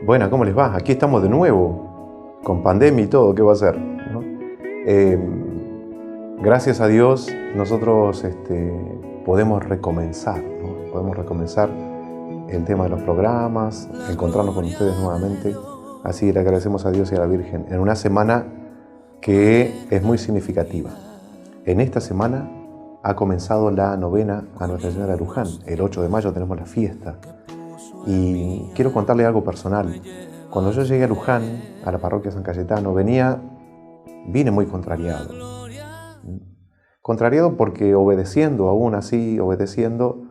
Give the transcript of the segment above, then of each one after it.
Bueno, ¿cómo les va? Aquí estamos de nuevo, con pandemia y todo, ¿qué va a ser? ¿No? Gracias a Dios nosotros podemos recomenzar, ¿no? Podemos recomenzar el tema de los programas, encontrarnos con ustedes nuevamente. Así le agradecemos a Dios y a la Virgen en una semana que es muy significativa. En esta semana ha comenzado la novena a Nuestra Señora de Luján. El 8 de mayo tenemos la fiesta. Y quiero contarle algo personal. Cuando yo llegué a Luján, a la parroquia San Cayetano, vine muy contrariado. Contrariado porque obedeciendo, aún así, obedeciendo,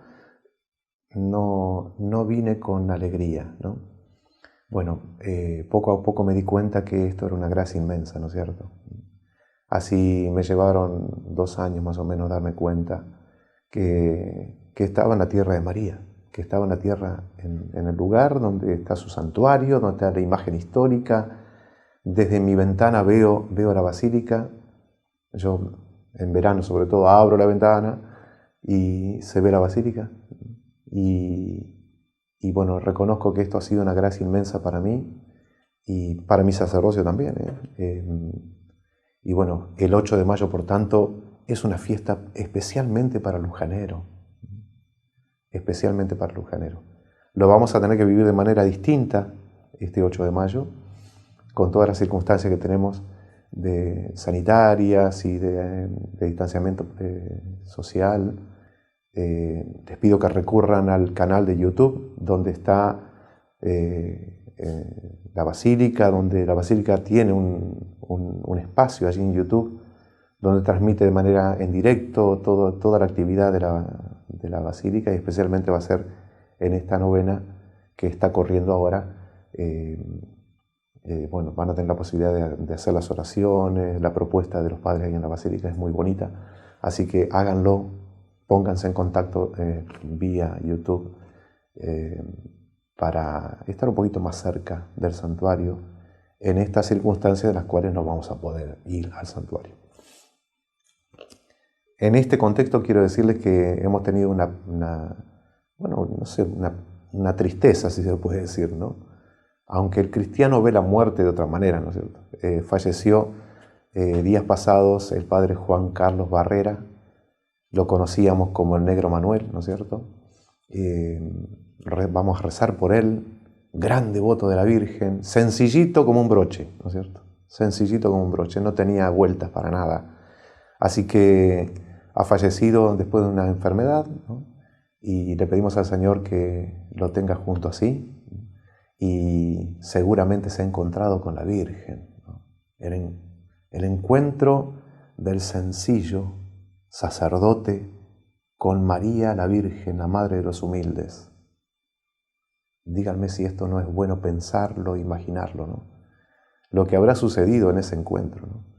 no vine con alegría, ¿no? Bueno, poco a poco me di cuenta que esto era una gracia inmensa, ¿no es cierto? Así me llevaron 2 años más o menos darme cuenta que estaba en la tierra de María, que estaba en la tierra, en el lugar donde está su santuario, donde está la imagen histórica. Desde mi ventana veo la basílica. Yo en verano sobre todo abro la ventana y se ve la basílica. Y bueno, reconozco que esto ha sido una gracia inmensa para mí y para mi sacerdocio también. Y bueno, el 8 de mayo, por tanto, es una fiesta especialmente para el lujanero. Especialmente para el lujanero. Lo vamos a tener que vivir de manera distinta este 8 de mayo, con todas las circunstancias que tenemos de sanitarias y de distanciamiento social. Les pido que recurran al canal de YouTube, donde está la Basílica, donde la Basílica tiene un espacio allí en YouTube, donde transmite de manera en directo toda la actividad de la Basílica, y especialmente va a ser en esta novena que está corriendo ahora. Bueno, van a tener la posibilidad de hacer las oraciones, la propuesta de los padres ahí en la Basílica es muy bonita, así que háganlo, pónganse en contacto vía YouTube para estar un poquito más cerca del santuario en estas circunstancias en las cuales no vamos a poder ir al santuario. En este contexto quiero decirles que hemos tenido una tristeza, si se lo puede decir, ¿no? Aunque el cristiano ve la muerte de otra manera, ¿no es cierto? Falleció días pasados el padre Juan Carlos Barrera, lo conocíamos como el Negro Manuel, ¿no es cierto? Vamos a rezar por él, gran devoto de la Virgen, sencillito como un broche, ¿no es cierto? Sencillito como un broche, no tenía vueltas para nada. Así que ha fallecido después de una enfermedad, ¿no? Y le pedimos al Señor que lo tenga junto a sí, y seguramente se ha encontrado con la Virgen, ¿no? El encuentro del sencillo sacerdote con María la Virgen, la Madre de los humildes. Díganme si esto no es bueno pensarlo, imaginarlo, ¿no? Lo que habrá sucedido en ese encuentro, ¿no?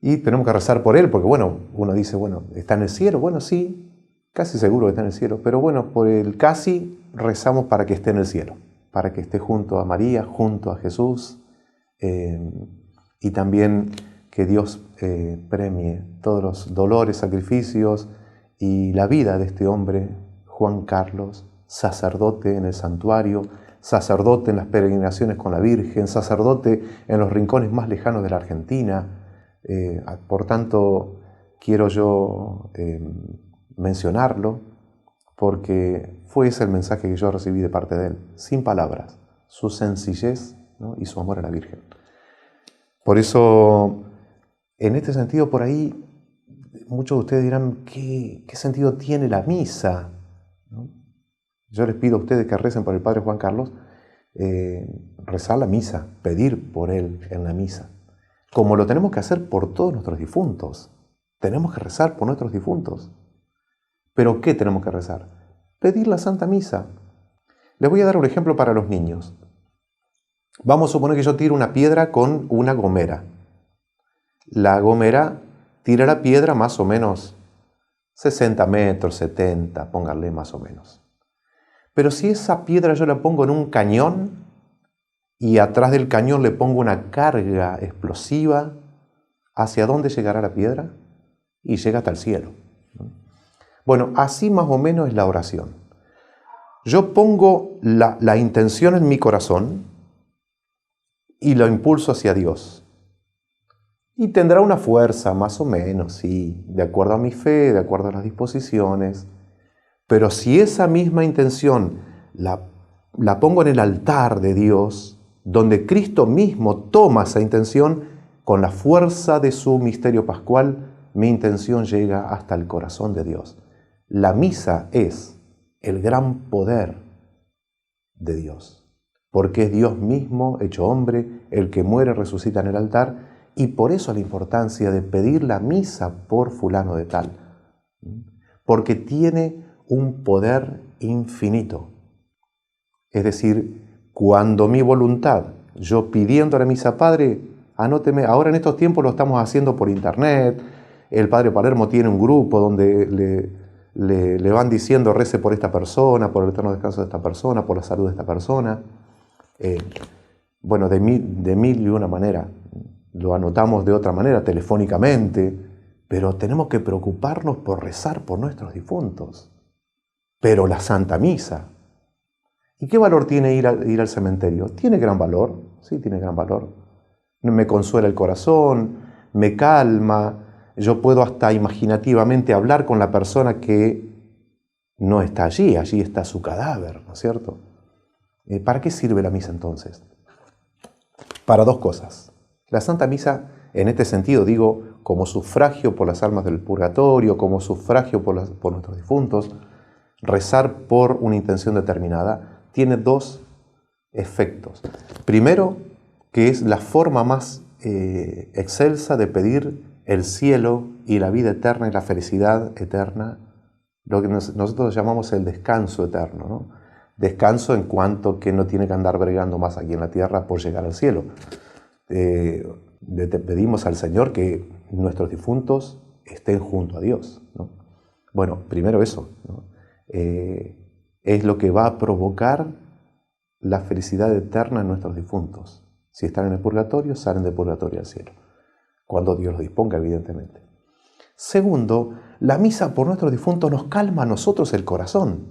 Y tenemos que rezar por él, porque bueno, uno dice, bueno, ¿está en el cielo? Bueno, sí, casi seguro que está en el cielo, pero bueno, por el casi rezamos para que esté en el cielo, para que esté junto a María, junto a Jesús, y también que Dios premie todos los dolores, sacrificios y la vida de este hombre, Juan Carlos, sacerdote en el santuario, sacerdote en las peregrinaciones con la Virgen, sacerdote en los rincones más lejanos de la Argentina. Por tanto, quiero yo mencionarlo, porque fue ese el mensaje que yo recibí de parte de él, sin palabras, su sencillez, ¿no? Y su amor a la Virgen. Por eso, en este sentido, por ahí, muchos de ustedes dirán, ¿qué sentido tiene la misa? ¿No? Yo les pido a ustedes que recen por el Padre Juan Carlos, rezar la misa, pedir por él en la misa, como lo tenemos que hacer por todos nuestros difuntos. Tenemos que rezar por nuestros difuntos. ¿Pero qué tenemos que rezar? Pedir la Santa Misa. Les voy a dar un ejemplo para los niños. Vamos a suponer que yo tiro una piedra con una gomera. La gomera tira la piedra más o menos 60 metros, 70, pónganle más o menos. Pero si esa piedra yo la pongo en un cañón y atrás del cañón le pongo una carga explosiva, ¿hacia dónde llegará la piedra? Y llega hasta el cielo. Bueno, así más o menos es la oración. Yo pongo la intención en mi corazón y lo impulso hacia Dios. Y tendrá una fuerza, más o menos, sí, de acuerdo a mi fe, de acuerdo a las disposiciones. Pero si esa misma intención la pongo en el altar de Dios, donde Cristo mismo toma esa intención, con la fuerza de su misterio pascual, mi intención llega hasta el corazón de Dios. La misa es el gran poder de Dios, porque es Dios mismo, hecho hombre, el que muere y resucita en el altar, y por eso la importancia de pedir la misa por fulano de tal, porque tiene un poder infinito. Es decir, cuando mi voluntad, yo pidiendo la misa, Padre, anóteme, ahora en estos tiempos lo estamos haciendo por internet, el Padre Palermo tiene un grupo donde le van diciendo rece por esta persona, por el eterno descanso de esta persona, por la salud de esta persona. Bueno, de mil y una manera. Lo anotamos de otra manera, telefónicamente, pero tenemos que preocuparnos por rezar por nuestros difuntos. Pero la Santa Misa, ¿y qué valor tiene ir al cementerio? ¿Tiene gran valor? Sí, tiene gran valor. Me consuela el corazón, me calma, yo puedo hasta imaginativamente hablar con la persona que no está allí está su cadáver, ¿no es cierto? ¿Para qué sirve la misa entonces? Para dos cosas. La Santa Misa, en este sentido, digo, como sufragio por las almas del purgatorio, como sufragio por nuestros difuntos, rezar por una intención determinada, tiene dos efectos. Primero, que es la forma más excelsa de pedir el cielo y la vida eterna y la felicidad eterna, lo que nosotros llamamos el descanso eterno, ¿no? Descanso en cuanto que no tiene que andar bregando más aquí en la tierra por llegar al cielo. Le pedimos al Señor que nuestros difuntos estén junto a Dios, ¿no? Bueno, primero eso, ¿no? Es lo que va a provocar la felicidad eterna en nuestros difuntos. Si están en el purgatorio, salen del purgatorio al cielo, cuando Dios lo disponga, evidentemente. Segundo, la misa por nuestros difuntos nos calma a nosotros el corazón,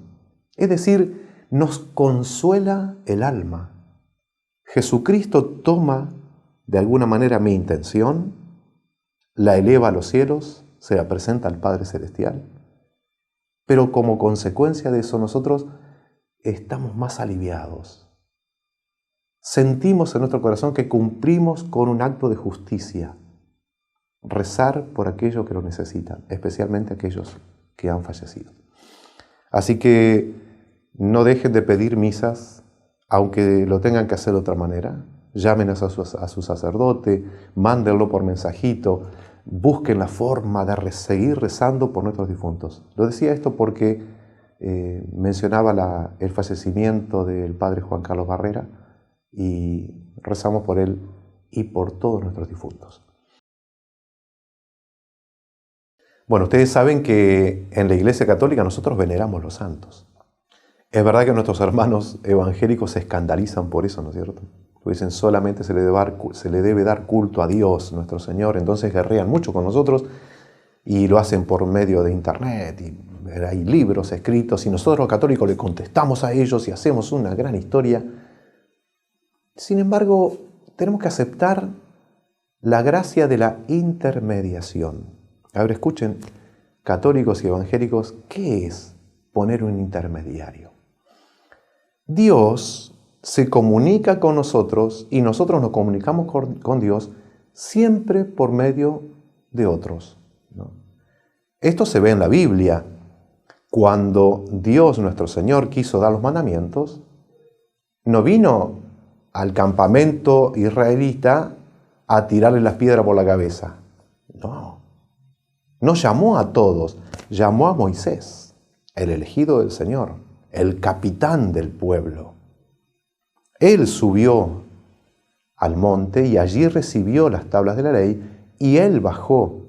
es decir, nos consuela el alma. Jesucristo toma de alguna manera mi intención, la eleva a los cielos, se la presenta al Padre Celestial, pero como consecuencia de eso nosotros estamos más aliviados. Sentimos en nuestro corazón que cumplimos con un acto de justicia, rezar por aquellos que lo necesitan, especialmente aquellos que han fallecido. Así que no dejen de pedir misas, aunque lo tengan que hacer de otra manera. Llamen a su sacerdote, mándenlo por mensajito, busquen la forma de seguir rezando por nuestros difuntos. Lo decía esto porque mencionaba el fallecimiento del padre Juan Carlos Barrera y rezamos por él y por todos nuestros difuntos. Bueno, ustedes saben que en la Iglesia Católica nosotros veneramos los santos. Es verdad que nuestros hermanos evangélicos se escandalizan por eso, ¿no es cierto? Porque dicen solamente se le debe dar culto a Dios, nuestro Señor. Entonces guerrean mucho con nosotros y lo hacen por medio de internet. Y hay libros escritos y nosotros los católicos le contestamos a ellos y hacemos una gran historia. Sin embargo, tenemos que aceptar la gracia de la intermediación. A ver, escuchen, católicos y evangélicos, ¿qué es poner un intermediario? Dios se comunica con nosotros y nosotros nos comunicamos con Dios siempre por medio de otros, ¿no? Esto se ve en la Biblia. Cuando Dios, nuestro Señor, quiso dar los mandamientos, no vino al campamento israelita a tirarle las piedras por la cabeza. No llamó a todos, llamó a Moisés, el elegido del Señor, el capitán del pueblo. Él subió al monte y allí recibió las tablas de la ley y él bajó,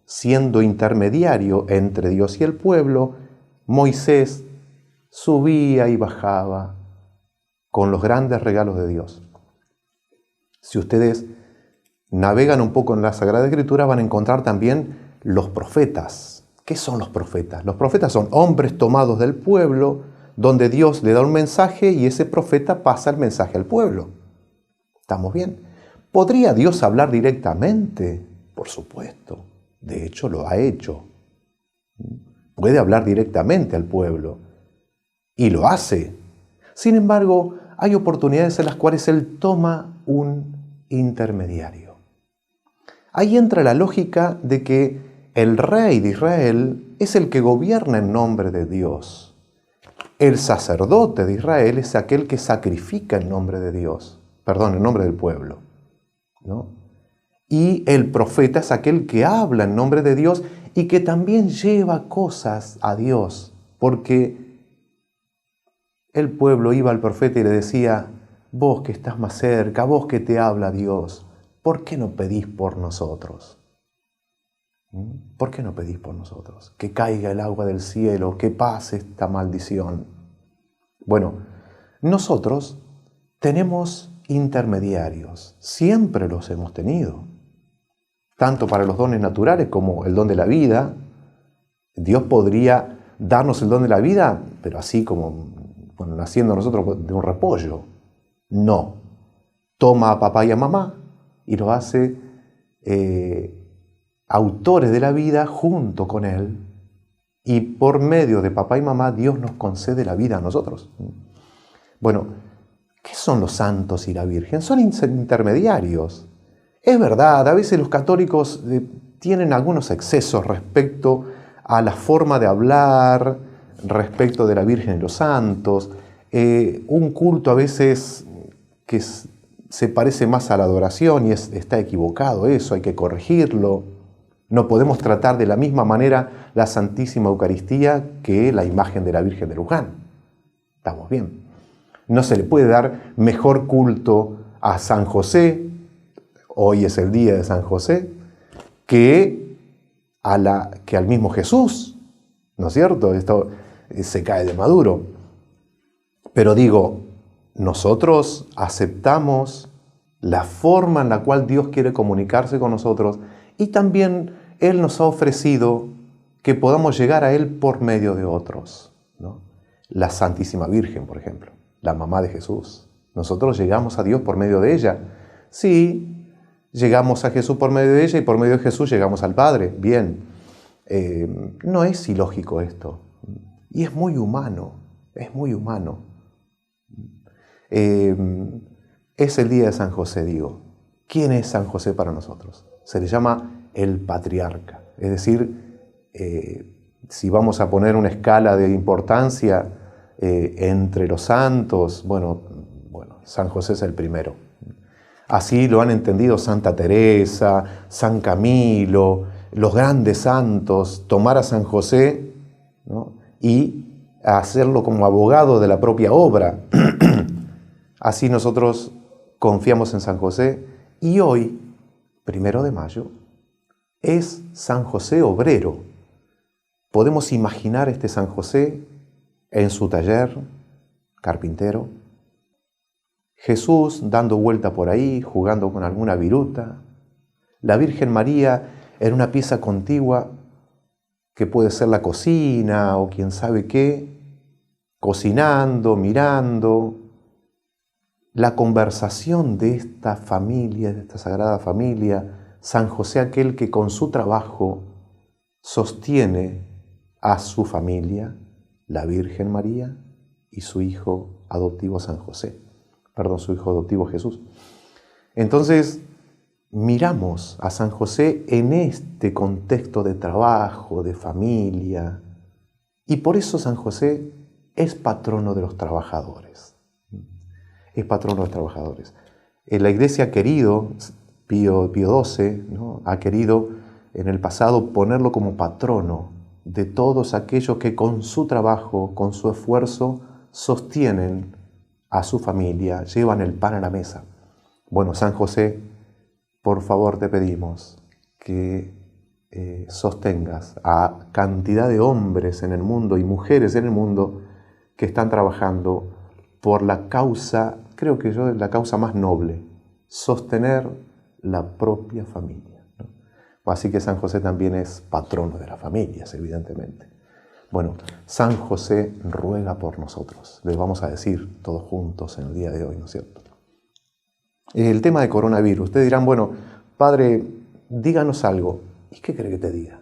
siendo intermediario entre Dios y el pueblo. Moisés subía y bajaba con los grandes regalos de Dios. Si ustedes navegan un poco en la Sagrada Escritura, van a encontrar también los profetas. ¿Qué son los profetas? Los profetas son hombres tomados del pueblo donde Dios le da un mensaje y ese profeta pasa el mensaje al pueblo. ¿Estamos bien? ¿Podría Dios hablar directamente? Por supuesto. De hecho, lo ha hecho. Puede hablar directamente al pueblo. Y lo hace. Sin embargo, hay oportunidades en las cuales Él toma un intermediario. Ahí entra la lógica de que el rey de Israel es el que gobierna en nombre de Dios. El sacerdote de Israel es aquel que sacrifica en nombre de Dios, en nombre del pueblo, ¿no? Y el profeta es aquel que habla en nombre de Dios y que también lleva cosas a Dios, porque el pueblo iba al profeta y le decía: vos que estás más cerca, vos que te habla Dios, ¿por qué no pedís por nosotros? ¿Por qué no pedís por nosotros? Que caiga el agua del cielo, que pase esta maldición. Bueno, nosotros tenemos intermediarios, siempre los hemos tenido. Tanto para los dones naturales como el don de la vida. Dios podría darnos el don de la vida, pero así como naciendo nosotros de un repollo. No. Toma a papá y a mamá y los hace autores de la vida junto con Él, y por medio de papá y mamá Dios nos concede la vida a nosotros. Bueno, ¿qué son los santos y la Virgen? Son intermediarios. Es verdad, a veces los católicos tienen algunos excesos respecto a la forma de hablar, respecto de la Virgen y los santos, un culto a veces que se parece más a la adoración y está equivocado eso, hay que corregirlo. No podemos tratar de la misma manera la Santísima Eucaristía que la imagen de la Virgen de Luján. Estamos bien. No se le puede dar mejor culto a San José, hoy es el día de San José, que al mismo Jesús, ¿no es cierto? Esto se cae de maduro. Pero digo, nosotros aceptamos la forma en la cual Dios quiere comunicarse con nosotros, y también Él nos ha ofrecido que podamos llegar a Él por medio de otros, ¿no? La Santísima Virgen, por ejemplo, la mamá de Jesús. Nosotros llegamos a Dios por medio de ella. Sí, llegamos a Jesús por medio de ella y por medio de Jesús llegamos al Padre. Bien, no es ilógico esto. Y es muy humano, es muy humano. Es el día de San José, digo. ¿Quién es San José para nosotros? Se le llama el patriarca. Es decir, si vamos a poner una escala de importancia entre los santos, bueno, San José es el primero. Así lo han entendido Santa Teresa, San Camilo, los grandes santos, tomar a San José, ¿no?, y hacerlo como abogado de la propia obra. Así nosotros confiamos en San José, y hoy, 1 de mayo, es San José obrero. Podemos imaginar este San José en su taller, carpintero, Jesús dando vuelta por ahí, jugando con alguna viruta, la Virgen María en una pieza contigua que puede ser la cocina o quién sabe qué, cocinando, mirando. La conversación de esta familia, de esta sagrada familia, San José aquel que con su trabajo sostiene a su familia, la Virgen María y su hijo adoptivo su hijo adoptivo Jesús. Entonces, miramos a San José en este contexto de trabajo, de familia, y por eso San José es patrono de los trabajadores. Es patrono de los trabajadores. La Iglesia ha querido, Pío XII, ¿no?, ha querido en el pasado ponerlo como patrono de todos aquellos que con su trabajo, con su esfuerzo, sostienen a su familia, llevan el pan a la mesa. Bueno, San José, por favor te pedimos que sostengas a cantidad de hombres en el mundo y mujeres en el mundo que están trabajando por la causa, creo que yo, la causa más noble, sostener la propia familia, ¿no? Así que San José también es patrono de las familias, evidentemente. Bueno, San José ruega por nosotros. Les vamos a decir todos juntos en el día de hoy, ¿no es cierto? El tema de coronavirus. Ustedes dirán, bueno, Padre, díganos algo. ¿Y qué cree que te diga?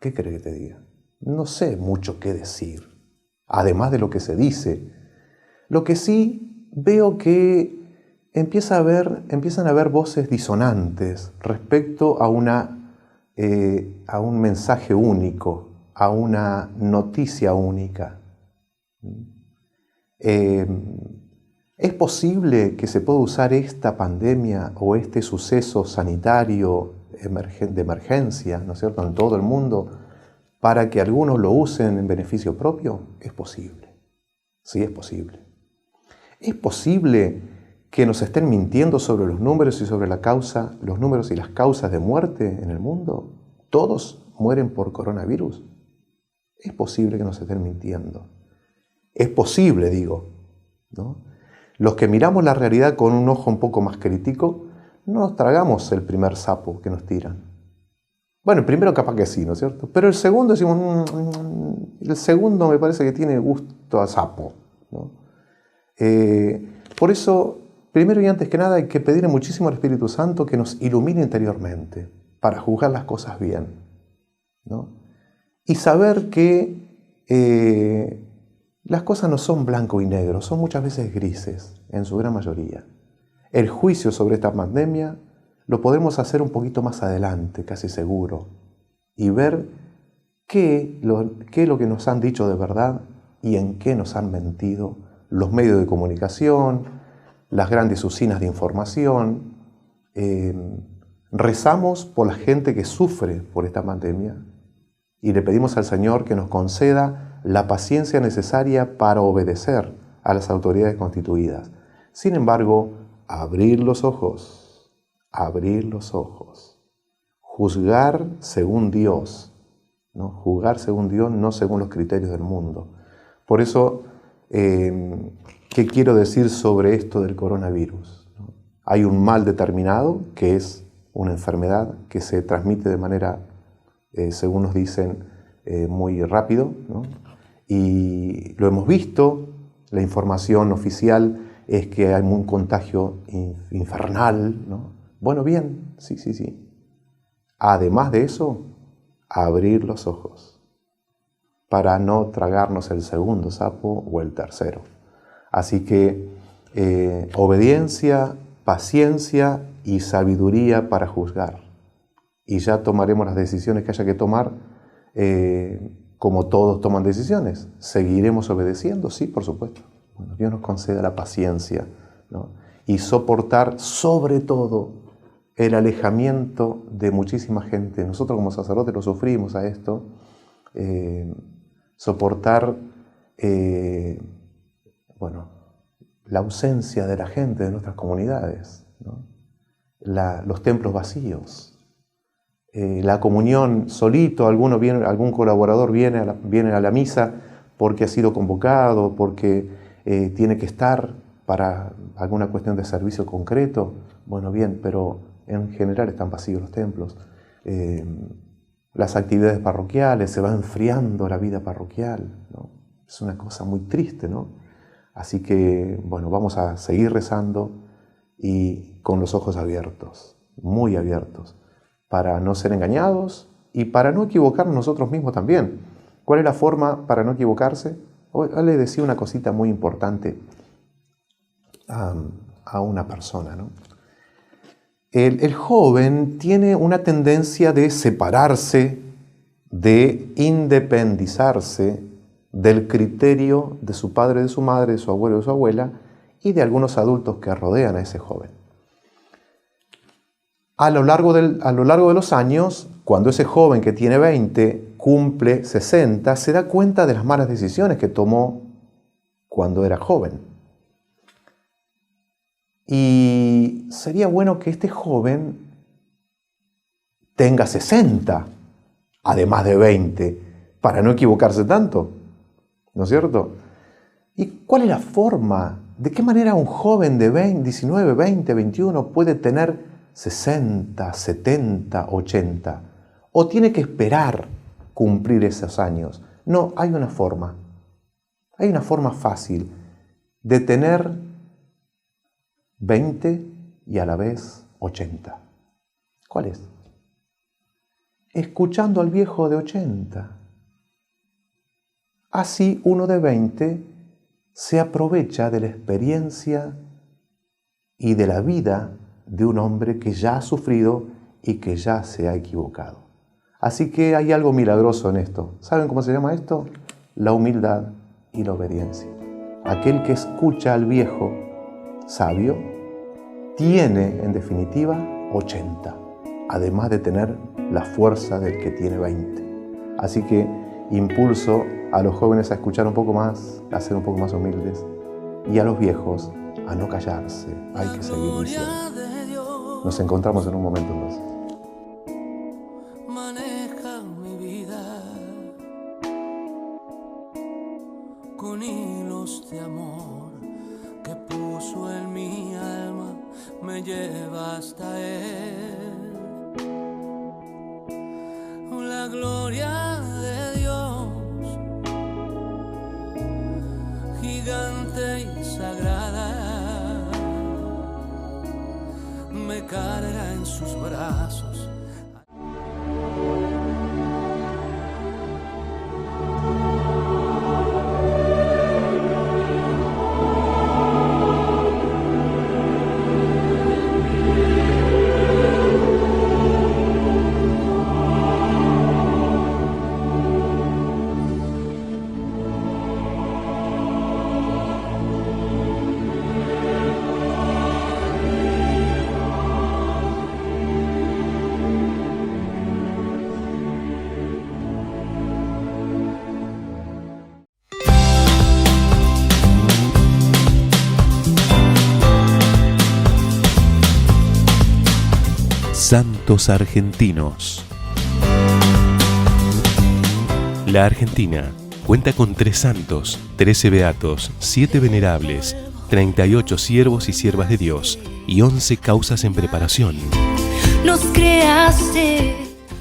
¿Qué cree que te diga? No sé mucho qué decir, además de lo que se dice. Lo que sí veo que empiezan a haber voces disonantes respecto a un mensaje único, a una noticia única. ¿Es posible que se pueda usar esta pandemia o este suceso sanitario de emergencia, ¿no es cierto?, en todo el mundo, para que algunos lo usen en beneficio propio? Es posible. Sí, es posible. ¿Es posible que nos estén mintiendo sobre los números y sobre los números y las causas de muerte en el mundo? ¿Todos mueren por coronavirus? Es posible que nos estén mintiendo. Es posible, digo, ¿no? Los que miramos la realidad con un ojo un poco más crítico, no nos tragamos el primer sapo que nos tiran. Bueno, el primero capaz que sí, ¿no es cierto? Pero el segundo decimos, el segundo me parece que tiene gusto a sapo, ¿no? Por eso, primero y antes que nada, hay que pedirle muchísimo al Espíritu Santo que nos ilumine interiormente para juzgar las cosas bien, ¿no? Y saber que las cosas no son blanco y negro, son muchas veces grises, en su gran mayoría. El juicio sobre esta pandemia lo podremos hacer un poquito más adelante, casi seguro, y ver qué es lo que nos han dicho de verdad y en qué nos han mentido los medios de comunicación, las grandes usinas de información. Rezamos por la gente que sufre por esta pandemia y le pedimos al Señor que nos conceda la paciencia necesaria para obedecer a las autoridades constituidas. Sin embargo, abrir los ojos, juzgar según Dios, ¿no? Juzgar según Dios, no según los criterios del mundo. Por eso, ¿qué quiero decir sobre esto del coronavirus? Hay un mal determinado, que es una enfermedad que se transmite de manera, según nos dicen, muy rápido, ¿no? Y lo hemos visto, la información oficial es que hay un contagio infernal, ¿no? Bueno, bien, sí. Además de eso, abrir los ojos para no tragarnos el segundo sapo o el tercero. Así que obediencia, paciencia y sabiduría para juzgar. Y ya tomaremos las decisiones que haya que tomar, como todos toman decisiones. ¿Seguiremos obedeciendo? Sí, por supuesto. Bueno, Dios nos conceda la paciencia, ¿no? Y soportar sobre todo el alejamiento de muchísima gente. Nosotros como sacerdotes lo sufrimos a esto. Soportar la ausencia de la gente de nuestras comunidades, ¿no? Los templos vacíos. La comunión solito, algún colaborador viene a la misa porque ha sido convocado, porque tiene que estar para alguna cuestión de servicio concreto. Bueno, bien, pero en general están vacíos los templos. Las actividades parroquiales, se va enfriando la vida parroquial, ¿no? Es una cosa muy triste, ¿no? Así que, bueno, vamos a seguir rezando y con los ojos abiertos, muy abiertos, para no ser engañados y para no equivocarnos nosotros mismos también. ¿Cuál es la forma para no equivocarse? Hoy le decía una cosita muy importante a una persona, ¿no? El joven tiene una tendencia de separarse, de independizarse del criterio de su padre, de su madre, de su abuelo, de su abuela y de algunos adultos que rodean a ese joven. A lo largo de los años, cuando ese joven que tiene 20 cumple 60, se da cuenta de las malas decisiones que tomó cuando era joven. Y sería bueno que este joven tenga 60, además de 20, para no equivocarse tanto, ¿no es cierto? ¿Y cuál es la forma? ¿De qué manera un joven de 19, 20, 21 puede tener 60, 70, 80? ¿O tiene que esperar cumplir esos años. No, hay una forma fácil de tener 20 y a la vez 80. ¿Cuál es? Escuchando al viejo de 80. Así uno de 20 se aprovecha de la experiencia y de la vida de un hombre que ya ha sufrido y que ya se ha equivocado. Así que hay algo milagroso en esto. ¿Saben cómo se llama esto? La humildad y la obediencia. Aquel que escucha al viejo sabio tiene, en definitiva, 80, además de tener la fuerza del que tiene 20. Así que impulso a los jóvenes a escuchar un poco más, a ser un poco más humildes, y a los viejos a no callarse. Hay que seguir diciendo. Nos encontramos en un momento entonces. Maneja mi vida con hilos de amor que puso en mi alma, me lleva hasta él. La gloria de Dios, gigante y sagrada, me carga en sus brazos. Santos argentinos. La Argentina cuenta con 3 santos, 13 beatos, 7 venerables, 38 siervos y siervas de Dios y 11 causas en preparación. Nos creaste.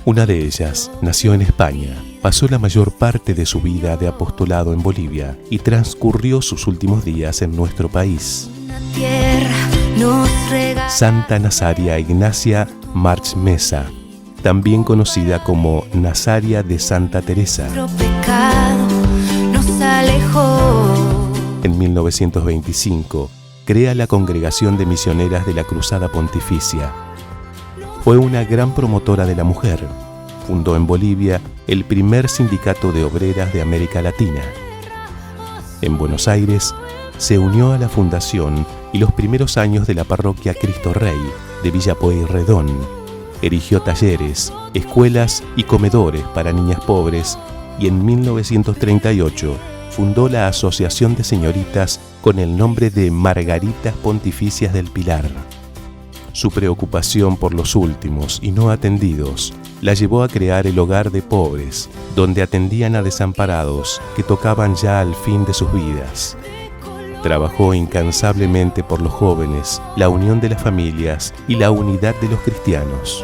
Una de ellas nació en España, pasó la mayor parte de su vida de apostolado en Bolivia y transcurrió sus últimos días en nuestro país. Santa Nazaria Ignacia March Mesa, también conocida como Nazaria de Santa Teresa. En 1925 crea la Congregación de Misioneras de la Cruzada Pontificia. Fue una gran promotora de la mujer. Fundó en Bolivia el primer sindicato de obreras de América Latina. En Buenos Aires se unió a la fundación y los primeros años de la parroquia Cristo Rey de Villa Pueyrredón. Erigió talleres, escuelas y comedores para niñas pobres y en 1938 fundó la Asociación de Señoritas con el nombre de Margaritas Pontificias del Pilar. Su preocupación por los últimos y no atendidos la llevó a crear el Hogar de Pobres, donde atendían a desamparados que tocaban ya al fin de sus vidas. Trabajó incansablemente por los jóvenes, la unión de las familias y la unidad de los cristianos.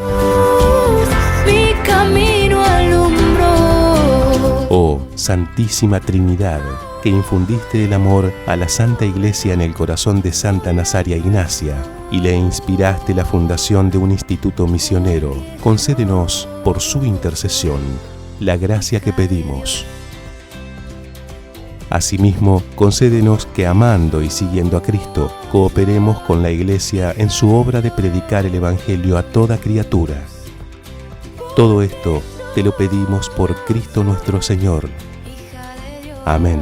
Mi camino alumbró. Oh, Santísima Trinidad, que infundiste el amor a la Santa Iglesia en el corazón de Santa Nazaria Ignacia y le inspiraste la fundación de un instituto misionero, concédenos, por su intercesión, la gracia que pedimos. Asimismo, concédenos que amando y siguiendo a Cristo, cooperemos con la Iglesia en su obra de predicar el Evangelio a toda criatura. Todo esto te lo pedimos por Cristo nuestro Señor. Amén.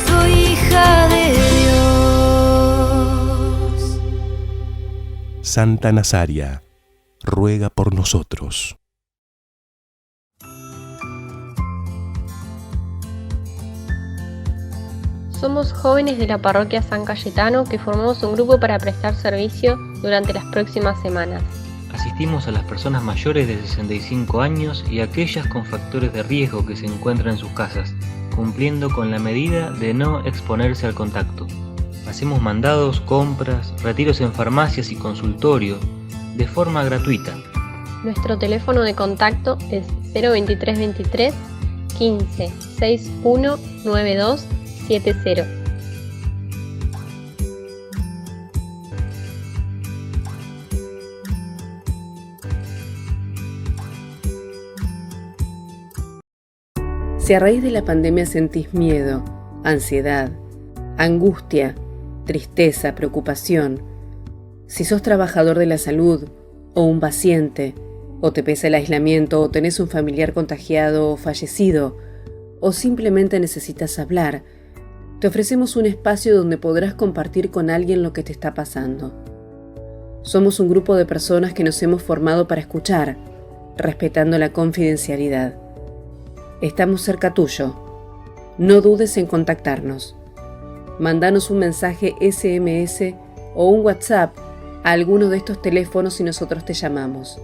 Soy hija de Dios. Santa Nazaria, ruega por nosotros. Somos jóvenes de la parroquia San Cayetano que formamos un grupo para prestar servicio durante las próximas semanas. Asistimos a las personas mayores de 65 años y a aquellas con factores de riesgo que se encuentran en sus casas, cumpliendo con la medida de no exponerse al contacto. Hacemos mandados, compras, retiros en farmacias y consultorios de forma gratuita. Nuestro teléfono de contacto es 02323 15 61 92 70. Si a raíz de la pandemia sentís miedo, ansiedad, angustia, tristeza, preocupación, si sos trabajador de la salud o un paciente, o te pesa el aislamiento, o tenés un familiar contagiado o fallecido, o simplemente necesitas hablar, te ofrecemos un espacio donde podrás compartir con alguien lo que te está pasando. Somos un grupo de personas que nos hemos formado para escuchar, respetando la confidencialidad. Estamos cerca tuyo. No dudes en contactarnos. Mandanos un mensaje SMS o un WhatsApp a alguno de estos teléfonos y nosotros te llamamos.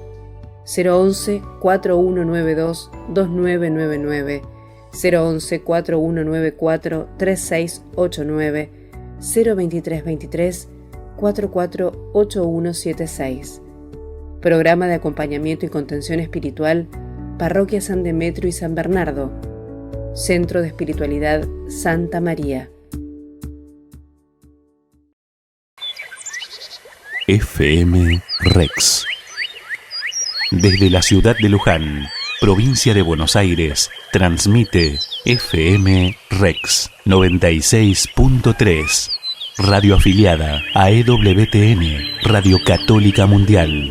011-4192-2999, 011-4194-3689, 02323-448176. Programa de acompañamiento y contención espiritual, Parroquia San Demetrio y San Bernardo, Centro de Espiritualidad Santa María. FM Rex. Desde la ciudad de Luján, provincia de Buenos Aires, transmite FM Rex 96.3, radio afiliada a EWTN, Radio Católica Mundial.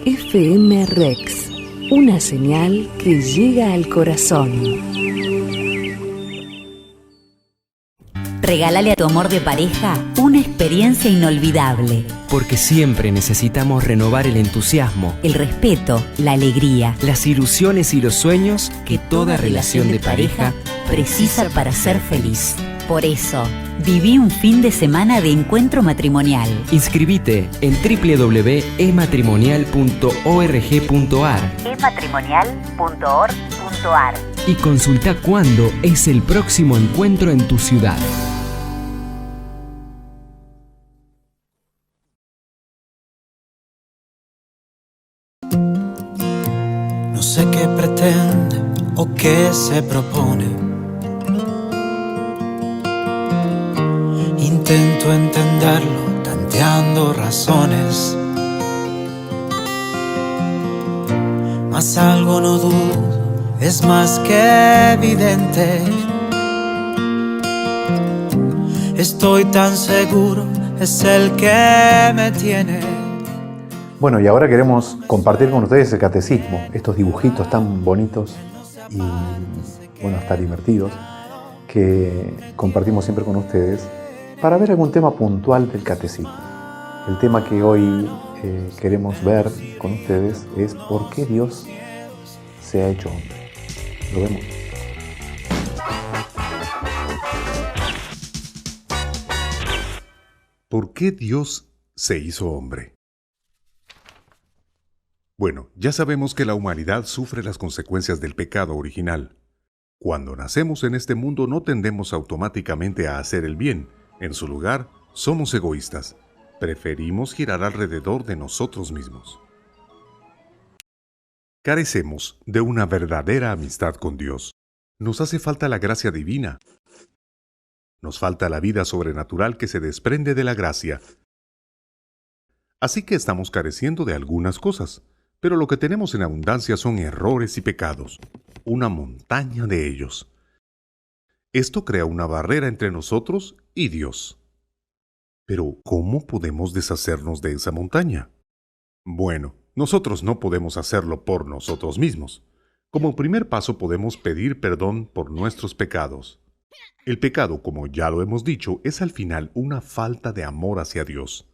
FM Rex, una señal que llega al corazón. Regálale a tu amor de pareja una experiencia inolvidable. Porque siempre necesitamos renovar el entusiasmo, el respeto, la alegría, las ilusiones y los sueños que toda relación de pareja precisa para ser feliz. Por eso, viví un fin de semana de encuentro matrimonial. Inscribite en www.ematrimonial.org.ar ematrimonial.org.ar y consulta cuándo es el próximo encuentro en tu ciudad. No sé qué pretende o qué se propone. Intento entenderlo, tanteando razones. Mas algo no dudo, es más que evidente. Estoy tan seguro, es el que me tiene. Bueno, y ahora queremos compartir con ustedes el catecismo, estos dibujitos tan bonitos y, bueno, hasta divertidos, que compartimos siempre con ustedes para ver algún tema puntual del catecismo. El tema que hoy queremos ver con ustedes es ¿por qué Dios se ha hecho hombre? Lo vemos. ¿Por qué Dios se hizo hombre? Bueno, ya sabemos que la humanidad sufre las consecuencias del pecado original. Cuando nacemos en este mundo no tendemos automáticamente a hacer el bien. En su lugar, somos egoístas. Preferimos girar alrededor de nosotros mismos. Carecemos de una verdadera amistad con Dios. Nos hace falta la gracia divina. Nos falta la vida sobrenatural que se desprende de la gracia. Así que estamos careciendo de algunas cosas, pero lo que tenemos en abundancia son errores y pecados, una montaña de ellos. Esto crea una barrera entre nosotros y Dios. Pero, ¿cómo podemos deshacernos de esa montaña? Bueno, nosotros no podemos hacerlo por nosotros mismos. Como primer paso podemos pedir perdón por nuestros pecados. El pecado, como ya lo hemos dicho, es al final una falta de amor hacia Dios.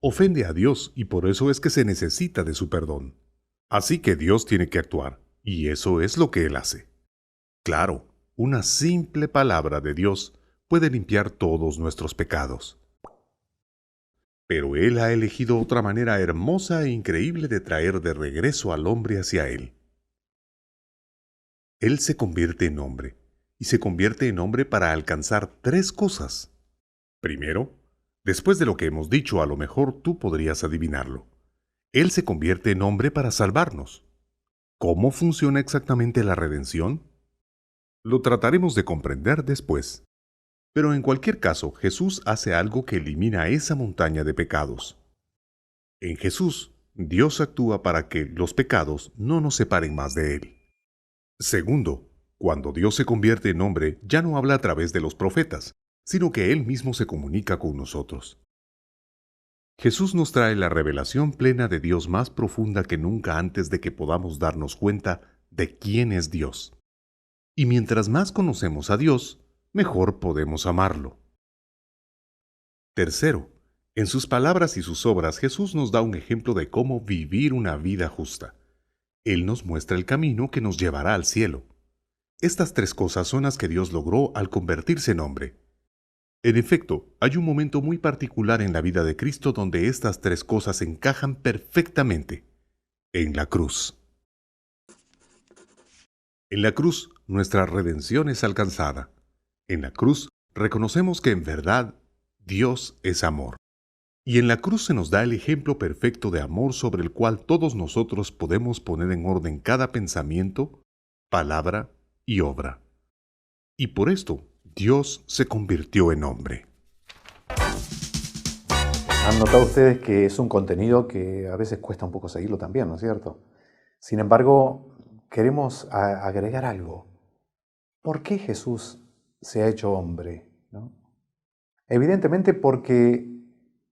Ofende a Dios y por eso es que se necesita de su perdón. Así que Dios tiene que actuar, y eso es lo que Él hace. Claro, una simple palabra de Dios puede limpiar todos nuestros pecados. Pero Él ha elegido otra manera hermosa e increíble de traer de regreso al hombre hacia Él. Él se convierte en hombre, y se convierte en hombre para alcanzar tres cosas. Primero, después de lo que hemos dicho, a lo mejor tú podrías adivinarlo. Él se convierte en hombre para salvarnos. ¿Cómo funciona exactamente la redención? Lo trataremos de comprender después. Pero en cualquier caso, Jesús hace algo que elimina esa montaña de pecados. En Jesús, Dios actúa para que los pecados no nos separen más de Él. Segundo, cuando Dios se convierte en hombre, ya no habla a través de los profetas, sino que Él mismo se comunica con nosotros. Jesús nos trae la revelación plena de Dios más profunda que nunca antes de que podamos darnos cuenta de quién es Dios. Y mientras más conocemos a Dios, mejor podemos amarlo. Tercero, en sus palabras y sus obras Jesús nos da un ejemplo de cómo vivir una vida justa. Él nos muestra el camino que nos llevará al cielo. Estas tres cosas son las que Dios logró al convertirse en hombre. En efecto, hay un momento muy particular en la vida de Cristo donde estas tres cosas encajan perfectamente: en la cruz. En la cruz, nuestra redención es alcanzada. En la cruz, reconocemos que en verdad Dios es amor. Y en la cruz se nos da el ejemplo perfecto de amor sobre el cual todos nosotros podemos poner en orden cada pensamiento, palabra y obra. Y por esto, Dios se convirtió en hombre. Han notado ustedes que es un contenido que a veces cuesta un poco seguirlo también, ¿no es cierto? Sin embargo, queremos agregar algo. ¿Por qué Jesús se ha hecho hombre? ¿No? Evidentemente porque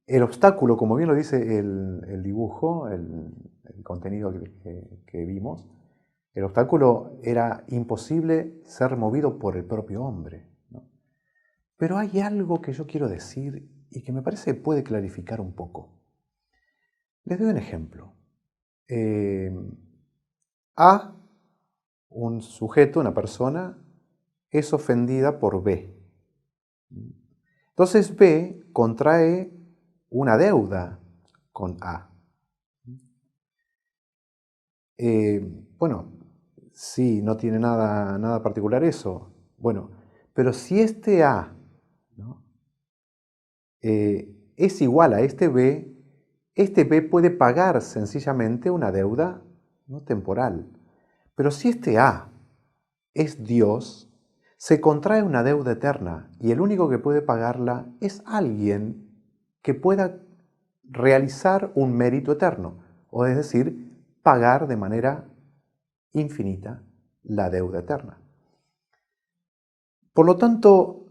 el obstáculo, como bien lo dice el dibujo, el contenido que vimos, el obstáculo era imposible ser movido por el propio hombre, ¿no? Pero hay algo que yo quiero decir y que me parece que puede clarificar un poco. Les doy un ejemplo. A, un sujeto, una persona, es ofendida por B. Entonces B contrae una deuda con A. Bueno, sí, no tiene nada particular eso. Bueno, pero si este A, ¿no?, es igual a este B puede pagar sencillamente una deuda, ¿no?, temporal. Pero si este A es Dios, se contrae una deuda eterna y el único que puede pagarla es alguien que pueda realizar un mérito eterno, o es decir, pagar de manera infinita la deuda eterna. Por lo tanto,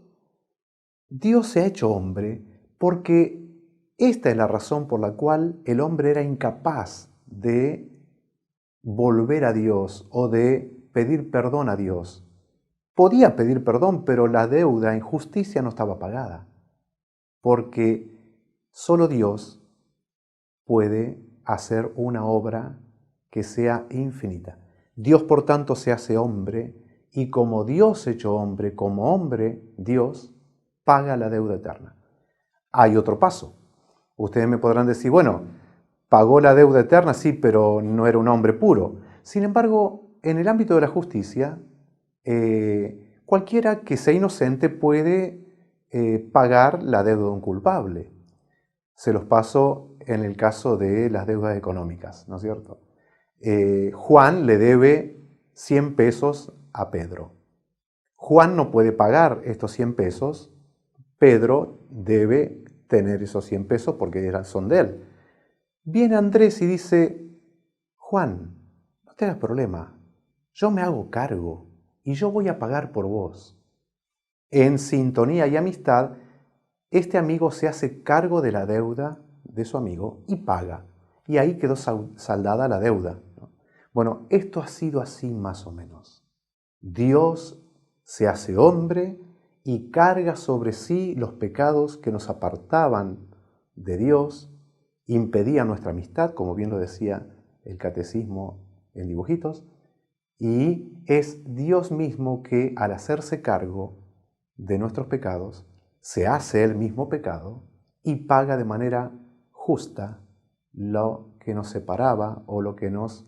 Dios se ha hecho hombre porque esta es la razón por la cual el hombre era incapaz de volver a Dios o de pedir perdón a Dios. Podía pedir perdón, pero la deuda en justicia no estaba pagada, porque solo Dios puede hacer una obra que sea infinita. Dios, por tanto, se hace hombre, y como Dios hecho hombre, como hombre, Dios paga la deuda eterna. Hay otro paso. Ustedes me podrán decir, bueno, pagó la deuda eterna, sí, pero no era un hombre puro. Sin embargo, en el ámbito de la justicia, cualquiera que sea inocente puede pagar la deuda de un culpable. Se los paso en el caso de las deudas económicas, ¿no es cierto? Juan le debe 100 pesos a Pedro. Juan no puede pagar estos 100 pesos. Pedro debe tener esos 100 pesos porque son de él. Viene Andrés y dice, Juan, no te hagas problema, yo me hago cargo y yo voy a pagar por vos. En sintonía y amistad, este amigo se hace cargo de la deuda de su amigo y paga. Y ahí quedó saldada la deuda, ¿no? Bueno, esto ha sido así más o menos. Dios se hace hombre y carga sobre sí los pecados que nos apartaban de Dios, impedían nuestra amistad, como bien lo decía el catecismo en dibujitos, y es Dios mismo que al hacerse cargo de nuestros pecados, se hace él mismo pecado y paga de manera justa lo que nos separaba o lo que nos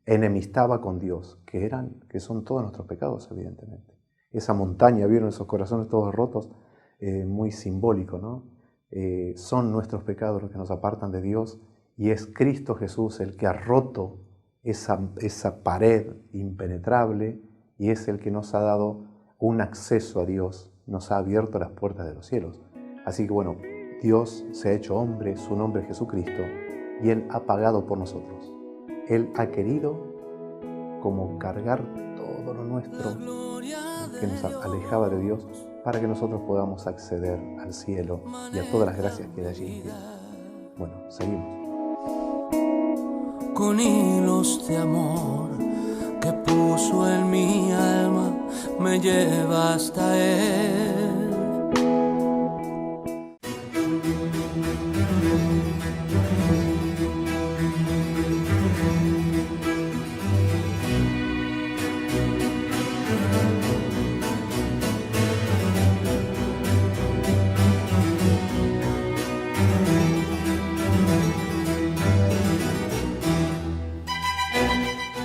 enemistaba con Dios, que son todos nuestros pecados, evidentemente. Esa montaña, vieron esos corazones todos rotos, muy simbólico, ¿no? Son nuestros pecados los que nos apartan de Dios y es Cristo Jesús el que ha roto esa pared impenetrable y es el que nos ha dado un acceso a Dios, nos ha abierto las puertas de los cielos. Así que bueno, Dios se ha hecho hombre, su nombre es Jesucristo, y Él ha pagado por nosotros. Él ha querido como cargar todo lo nuestro que nos alejaba de Dios para que nosotros podamos acceder al cielo y a todas las gracias que de allí tiene. Bueno, seguimos. Con hilos de amor que puso en mi alma, me lleva hasta Él.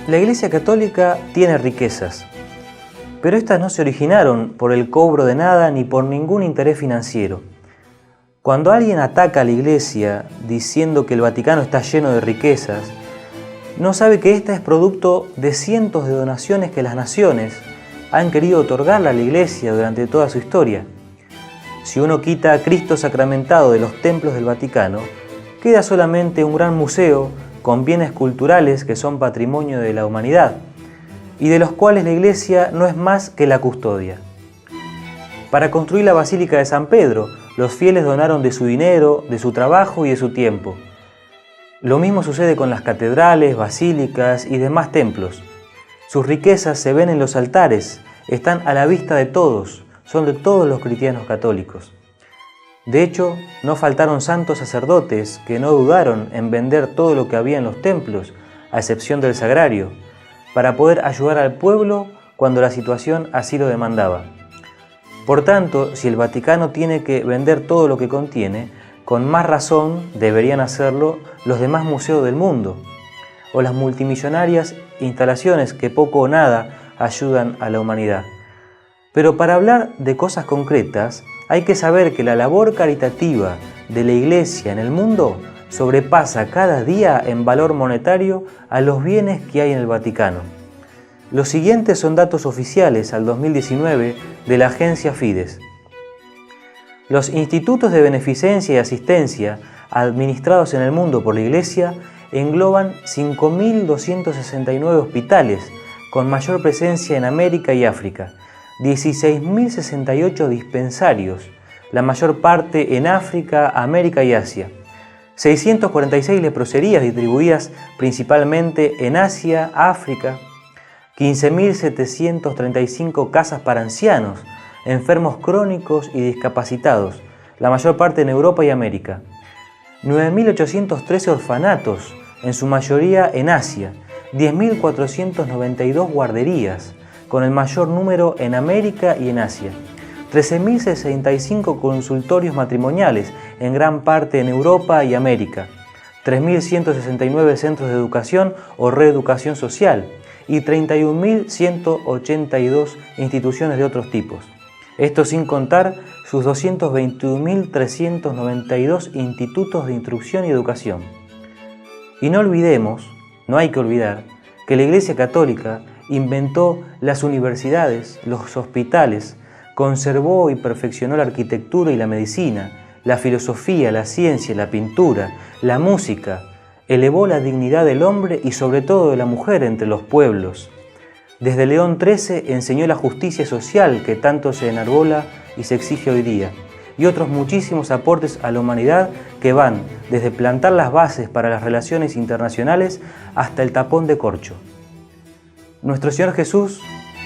La Iglesia Católica tiene riquezas, pero estas no se originaron por el cobro de nada ni por ningún interés financiero. Cuando alguien ataca a la Iglesia diciendo que el Vaticano está lleno de riquezas, no sabe que esta es producto de cientos de donaciones que las naciones han querido otorgarle a la Iglesia durante toda su historia. Si uno quita a Cristo sacramentado de los templos del Vaticano, queda solamente un gran museo con bienes culturales que son patrimonio de la humanidad y de los cuales la Iglesia no es más que la custodia. Para construir la Basílica de San Pedro, los fieles donaron de su dinero, de su trabajo y de su tiempo. Lo mismo sucede con las catedrales, basílicas y demás templos. Sus riquezas se ven en los altares, están a la vista de todos, son de todos los cristianos católicos. De hecho, no faltaron santos sacerdotes que no dudaron en vender todo lo que había en los templos, a excepción del sagrario, para poder ayudar al pueblo cuando la situación así lo demandaba. Por tanto, si el Vaticano tiene que vender todo lo que contiene, con más razón deberían hacerlo los demás museos del mundo, o las multimillonarias instalaciones que poco o nada ayudan a la humanidad. Pero para hablar de cosas concretas, hay que saber que la labor caritativa de la Iglesia en el mundo sobrepasa cada día en valor monetario a los bienes que hay en el Vaticano. Los siguientes son datos oficiales al 2019 de la agencia Fides. Los institutos de beneficencia y asistencia administrados en el mundo por la Iglesia engloban 5.269 hospitales, con mayor presencia en América y África, 16.068 dispensarios, la mayor parte en África, América y Asia, 646 leproserías distribuidas principalmente en Asia, África, 15.735 casas para ancianos, enfermos crónicos y discapacitados, la mayor parte en Europa y América, 9.813 orfanatos, en su mayoría en Asia, 10.492 guarderías, con el mayor número en América y en Asia, 13.065 consultorios matrimoniales, en gran parte en Europa y América, 3.169 centros de educación o reeducación social y 31.182 instituciones de otros tipos. Esto sin contar sus 221.392 institutos de instrucción y educación. Y no olvidemos, no hay que olvidar, que la Iglesia Católica inventó las universidades, los hospitales, conservó y perfeccionó la arquitectura y la medicina, la filosofía, la ciencia, la pintura, la música, elevó la dignidad del hombre y sobre todo de la mujer entre los pueblos. Desde León XIII enseñó la justicia social que tanto se enarbola y se exige hoy día, y otros muchísimos aportes a la humanidad que van desde plantar las bases para las relaciones internacionales hasta el tapón de corcho. Nuestro Señor Jesús,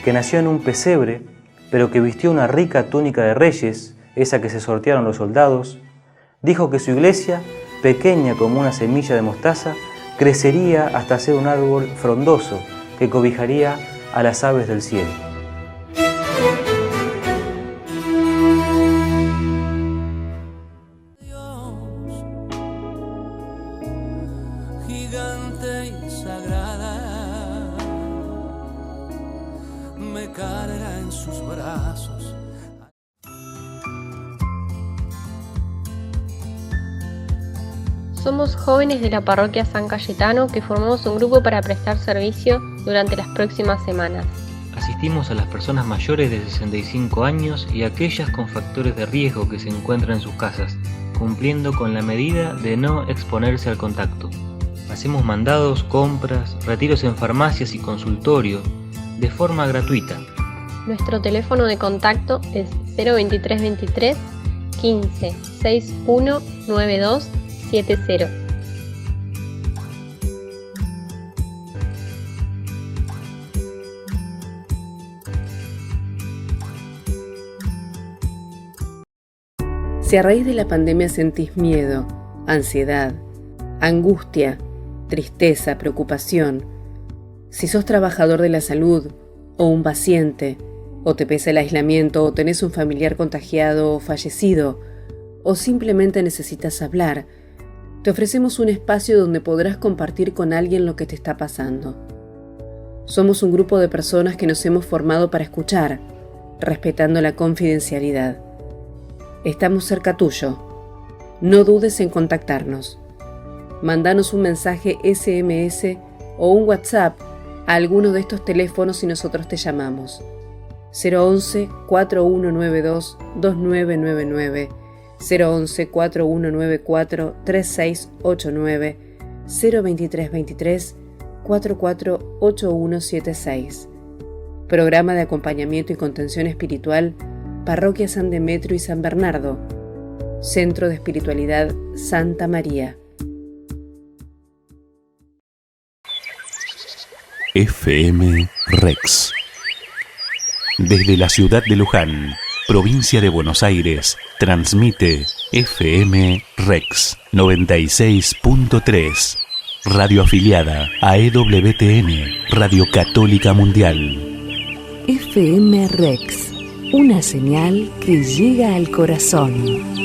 que nació en un pesebre, pero que vistió una rica túnica de reyes, esa que se sortearon los soldados, dijo que su iglesia, pequeña como una semilla de mostaza, crecería hasta ser un árbol frondoso que cobijaría a las aves del cielo. Gigante y sagrada, me carga en sus brazos. Somos jóvenes de la parroquia San Cayetano que formamos un grupo para prestar servicio durante las próximas semanas. Asistimos a las personas mayores de 65 años y a aquellas con factores de riesgo que se encuentran en sus casas, cumpliendo con la medida de no exponerse al contacto. Hacemos mandados, compras, retiros en farmacias y consultorios de forma gratuita. Nuestro teléfono de contacto es 02323 15 61 92 70. Si a raíz de la pandemia sentís miedo, ansiedad, angustia, tristeza, preocupación, si sos trabajador de la salud o un paciente, o te pesa el aislamiento o tenés un familiar contagiado o fallecido, o simplemente necesitas hablar, te ofrecemos un espacio donde podrás compartir con alguien lo que te está pasando. Somos un grupo de personas que nos hemos formado para escuchar, respetando la confidencialidad. Estamos cerca tuyo. No dudes en contactarnos. Mandanos un mensaje SMS o un WhatsApp a alguno de estos teléfonos y nosotros te llamamos. 011-4192-2999, 011-4194-3689, 02323-448176. Programa de acompañamiento y contención espiritual, Parroquia San Demetrio y San Bernardo, Centro de Espiritualidad Santa María. FM Rex. Desde la ciudad de Luján, provincia de Buenos Aires, transmite FM Rex 96.3, radio afiliada a EWTN, Radio Católica Mundial. FM Rex, una señal que llega al corazón.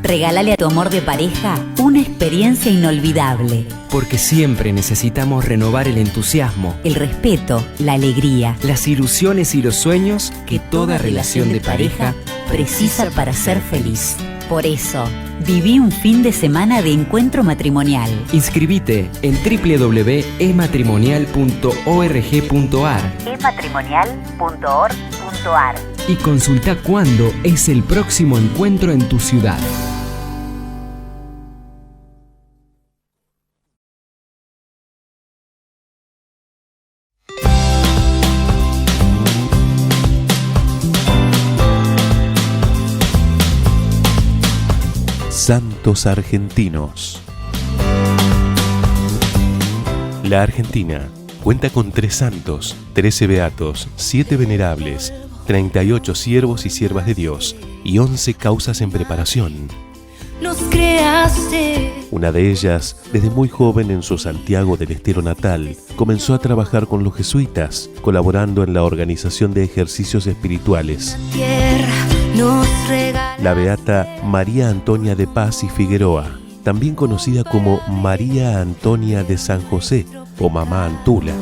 Regálale a tu amor de pareja una experiencia inolvidable. Porque siempre necesitamos renovar el entusiasmo, El respeto, la alegría las ilusiones y los sueños que toda relación de pareja precisa para ser feliz. Por eso, viví un fin de semana de encuentro matrimonial. Inscribite en www.ematrimonial.org.ar ematrimonial.org.ar y consulta cuándo es el próximo encuentro en tu ciudad. Santos argentinos. La Argentina cuenta con 3 santos, 13 beatos, 7 venerables, 38 siervos y siervas de Dios y 11 causas en preparación. Nos creaste. Una de ellas, desde muy joven en su Santiago del Estero natal, comenzó a trabajar con los jesuitas, colaborando en la organización de ejercicios espirituales. La beata María Antonia de Paz y Figueroa, también conocida como María Antonia de San José o Mamá Antula,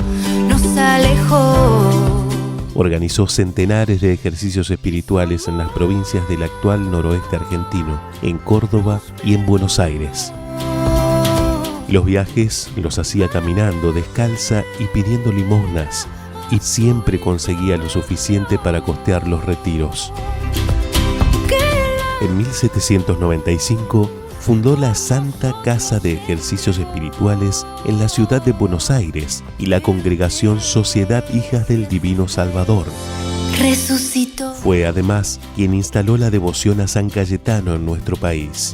Nos alejó. organizó centenares de ejercicios espirituales en las provincias del actual noroeste argentino, en Córdoba y en Buenos Aires. Los viajes los hacía caminando, descalza y pidiendo limosnas, y siempre conseguía lo suficiente para costear los retiros. En 1795 fundó la Santa Casa de Ejercicios Espirituales en la ciudad de Buenos Aires y la congregación Sociedad Hijas del Divino Salvador. Resucitó. Fue además quien instaló la devoción a San Cayetano en nuestro país.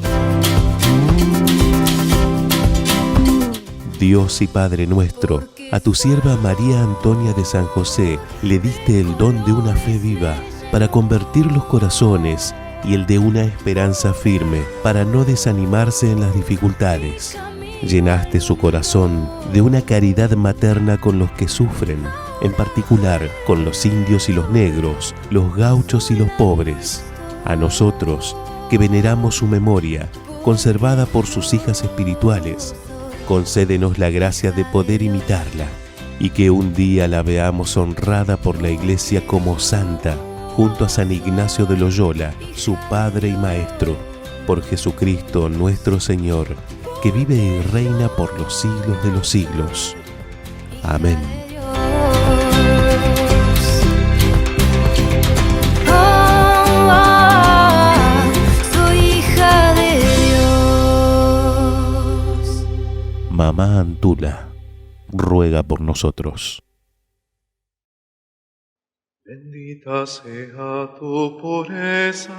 Dios y Padre nuestro, a tu sierva María Antonia de San José le diste el don de una fe viva para convertir los corazones y el de una esperanza firme para no desanimarse en las dificultades. Llenaste su corazón de una caridad materna con los que sufren, en particular con los indios y los negros, los gauchos y los pobres. A nosotros, que veneramos su memoria, conservada por sus hijas espirituales, concédenos la gracia de poder imitarla y que un día la veamos honrada por la Iglesia como santa, junto a San Ignacio de Loyola, su padre y maestro, Por Jesucristo nuestro Señor, que vive y reina por los siglos de los siglos. Amén. Soy hija de Dios. Mamá Antula, ruega por nosotros. Bendita sea tu pureza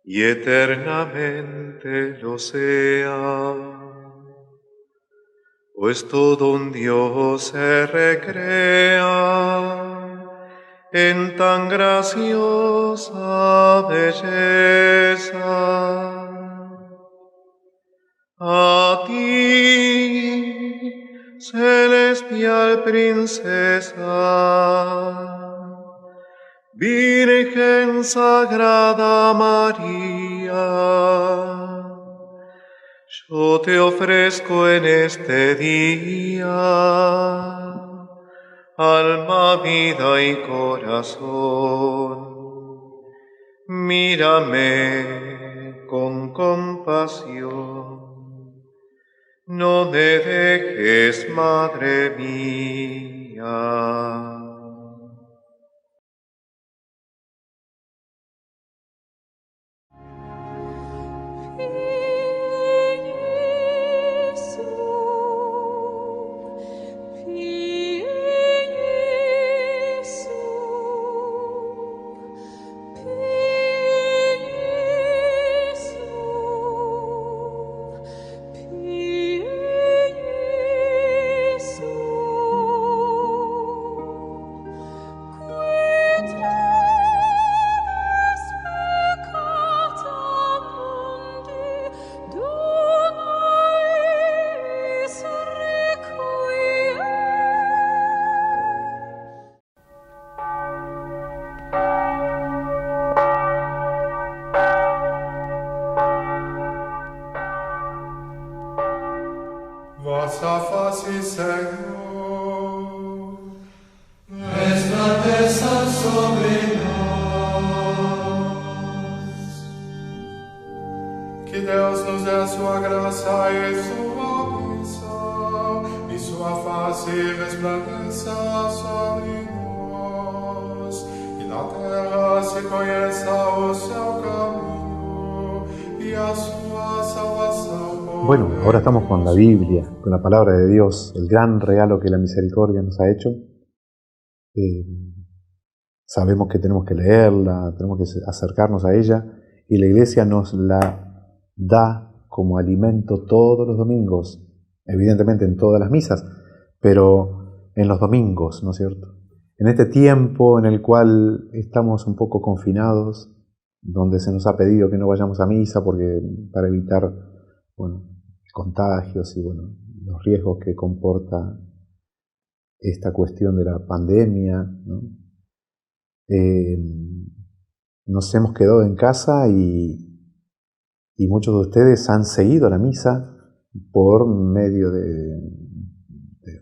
y eternamente lo sea, pues todo un Dios se recrea en tan graciosa belleza. A ti, celestial princesa, Virgen Sagrada María, yo te ofrezco en este día alma, vida y corazón. Mírame con compasión. No me dejes, Madre mía. Vossa face, Senhor, resplandeça sobre nós. Que Deus nos dê a sua graça e sua bênção, e sua face resplandeça sobre nós, e na terra se conheça o seu caminho e a sua salvação. Bueno, ahora estamos con la Biblia, con la palabra de Dios, el gran regalo que la misericordia nos ha hecho. Sabemos que tenemos que leerla, tenemos que acercarnos a ella, y la Iglesia nos la da como alimento todos los domingos, evidentemente en todas las misas, pero en los domingos, ¿no es cierto? En este tiempo en el cual estamos un poco confinados, donde se nos ha pedido que no vayamos a misa para evitar contagios y los riesgos que comporta esta cuestión de la pandemia, ¿no? Nos hemos quedado en casa y muchos de ustedes han seguido la misa por medio de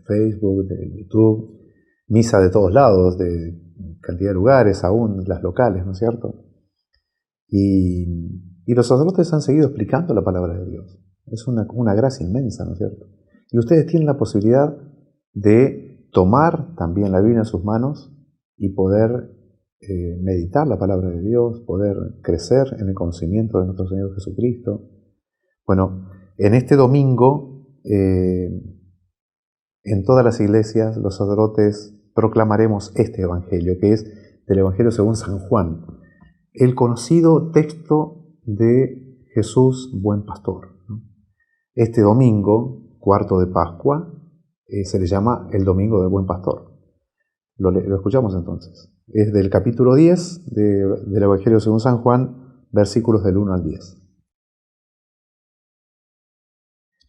Facebook, de YouTube, misa de todos lados, de cantidad de lugares, aún las locales, ¿no es cierto? Y los sacerdotes han seguido explicando la palabra de Dios. Es una gracia inmensa, ¿no es cierto? Y ustedes tienen la posibilidad de tomar también la Biblia en sus manos y poder meditar la palabra de Dios, poder crecer en el conocimiento de nuestro Señor Jesucristo. Bueno, en este domingo, en todas las iglesias, los sacerdotes proclamaremos este Evangelio, que es del Evangelio según San Juan, el conocido texto de Jesús, buen pastor. Este domingo, cuarto de Pascua, se le llama el Domingo del Buen Pastor. Lo escuchamos entonces. Es del capítulo 10 del Evangelio según San Juan, versículos del 1 al 10.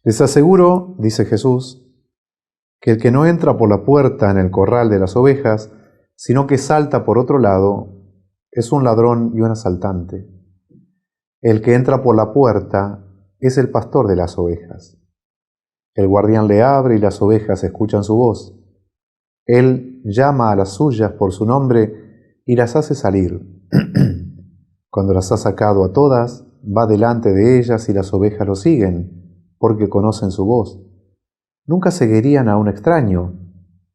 Les aseguro, dice Jesús, que el que no entra por la puerta en el corral de las ovejas, sino que salta por otro lado, es un ladrón y un asaltante. El que entra por la puerta es el pastor de las ovejas. El guardián le abre y las ovejas escuchan su voz. Él llama a las suyas por su nombre y las hace salir. Cuando las ha sacado a todas, va delante de ellas y las ovejas lo siguen, porque conocen su voz. Nunca seguirían a un extraño,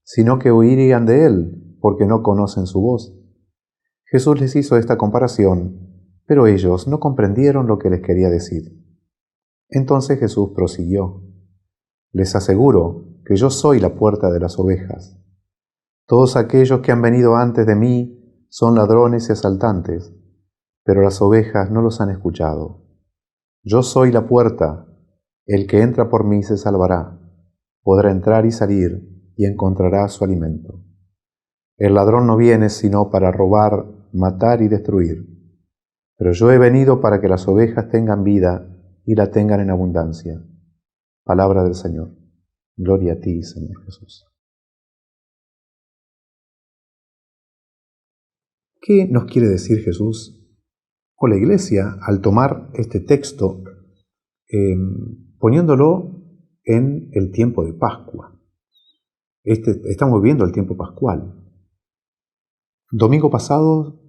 sino que huirían de él, porque no conocen su voz. Jesús les hizo esta comparación, pero ellos no comprendieron lo que les quería decir. Entonces Jesús prosiguió: les aseguro que yo soy la puerta de las ovejas. Todos aquellos que han venido antes de mí son ladrones y asaltantes, pero las ovejas no los han escuchado. Yo soy la puerta, el que entra por mí se salvará, podrá entrar y salir y encontrará su alimento. El ladrón no viene sino para robar, matar y destruir, pero yo he venido para que las ovejas tengan vida y la tengan en abundancia. Palabra del Señor. Gloria a ti, Señor Jesús. ¿Qué nos quiere decir Jesús o la Iglesia al tomar este texto poniéndolo en el tiempo de Pascua? Estamos viviendo el tiempo pascual. Domingo pasado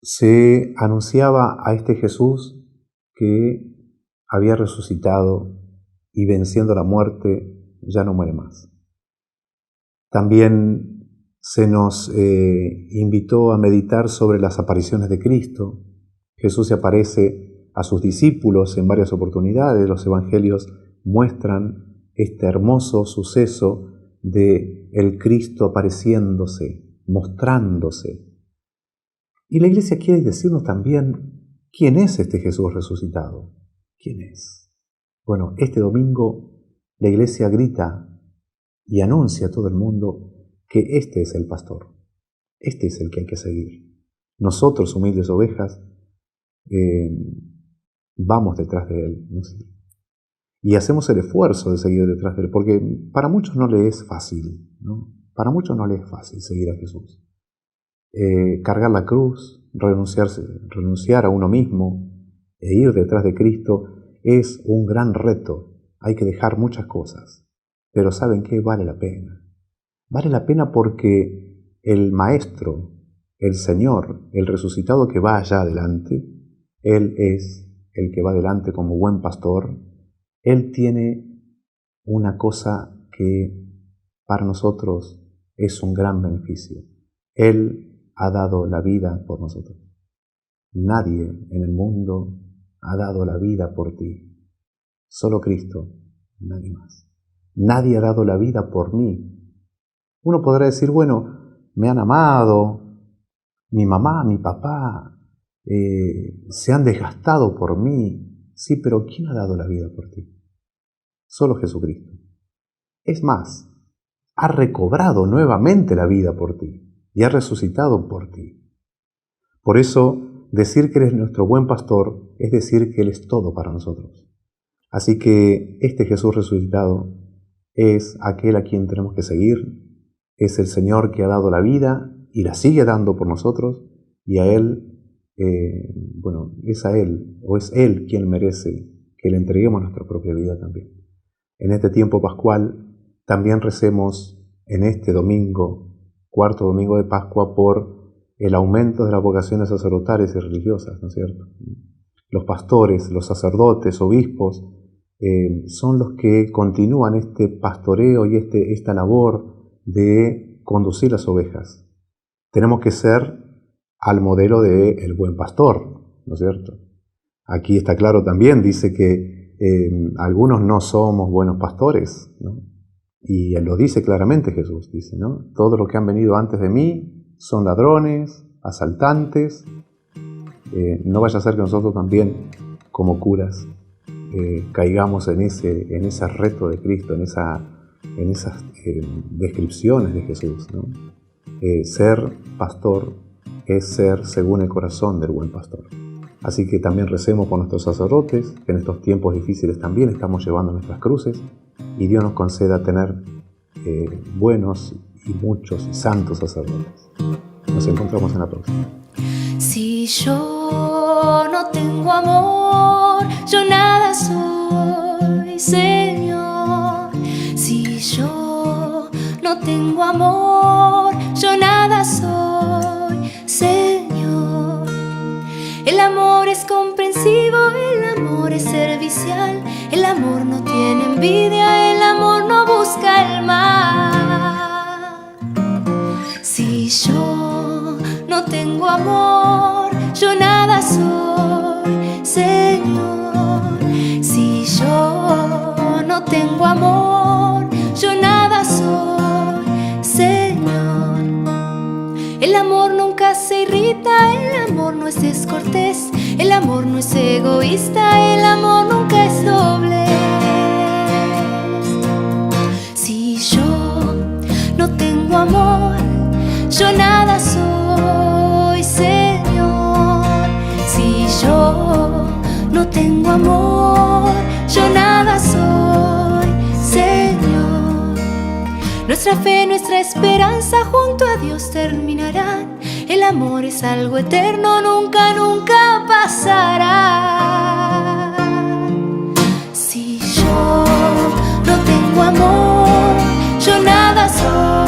se anunciaba a este Jesús que había resucitado y venciendo la muerte ya no muere más. También se nos invitó a meditar sobre las apariciones de Cristo. Jesús se aparece a sus discípulos en varias oportunidades. Los evangelios muestran este hermoso suceso de el Cristo apareciéndose, mostrándose. Y la Iglesia quiere decirnos también quién es este Jesús resucitado. ¿Quién es? Bueno, este domingo la Iglesia grita y anuncia a todo el mundo que este es el pastor, este es el que hay que seguir. Nosotros, humildes ovejas, vamos detrás de él, ¿no? Y hacemos el esfuerzo de seguir detrás de él, porque para muchos no le es fácil, ¿no? Para muchos no le es fácil seguir a Jesús. Cargar la cruz, renunciar a uno mismo e ir detrás de Cristo es un gran reto. Hay que dejar muchas cosas, pero ¿saben qué? Vale la pena. Vale la pena porque el Maestro, el Señor, el resucitado que va allá adelante, Él es el que va adelante como buen pastor. Él tiene una cosa que para nosotros es un gran beneficio. Él ha dado la vida por nosotros. Nadie en el mundo ha dado la vida por ti. Solo Cristo, nadie más. Nadie ha dado la vida por mí. Uno podrá decir, bueno, me han amado, mi mamá, mi papá, se han desgastado por mí. Sí, pero ¿quién ha dado la vida por ti? Solo Jesucristo. Es más, ha recobrado nuevamente la vida por ti y ha resucitado por ti. Por eso, decir que Él es nuestro buen pastor es decir que Él es todo para nosotros. Así que este Jesús resucitado es aquel a quien tenemos que seguir, es el Señor que ha dado la vida y la sigue dando por nosotros, y a Él, es a Él, o es Él quien merece que le entreguemos nuestra propia vida también. En este tiempo pascual también recemos en este domingo, cuarto domingo de Pascua, por el aumento de las vocaciones sacerdotales y religiosas, ¿no es cierto? Los pastores, los sacerdotes, obispos, son los que continúan este pastoreo y esta labor de conducir las ovejas. Tenemos que ser al modelo del buen pastor, ¿no es cierto? Aquí está claro también, dice que algunos no somos buenos pastores, ¿no? Y lo dice claramente Jesús, dice, ¿no? Todos los que han venido antes de mí son ladrones, asaltantes. No vaya a ser que nosotros también, como curas, caigamos en ese reto de Cristo, en esas descripciones de Jesús, ¿no? Ser pastor es ser según el corazón del buen pastor. Así que también recemos por nuestros sacerdotes, que en estos tiempos difíciles también estamos llevando nuestras cruces, y Dios nos conceda tener buenos y muchos y santos sacerdotes. Nos encontramos en la próxima. Si yo no tengo amor, yo nada soy, Señor. Si yo no tengo amor, yo nada soy, Señor. El amor compasivo, el amor es servicial, el amor no tiene envidia, el amor no busca el mal. Si yo no tengo amor, yo nada soy, Señor. Si yo no tengo amor, yo nada soy, Señor. El amor nunca se irrita, el amor no es descortés, el amor no es egoísta, el amor nunca es doblez. Si yo no tengo amor, yo nada soy, Señor. Si yo no tengo amor, yo nada soy, Señor. Nuestra fe, nuestra esperanza junto a Dios terminarán. El amor es algo eterno, nunca, nunca pasará. Si yo no tengo amor, yo nada soy.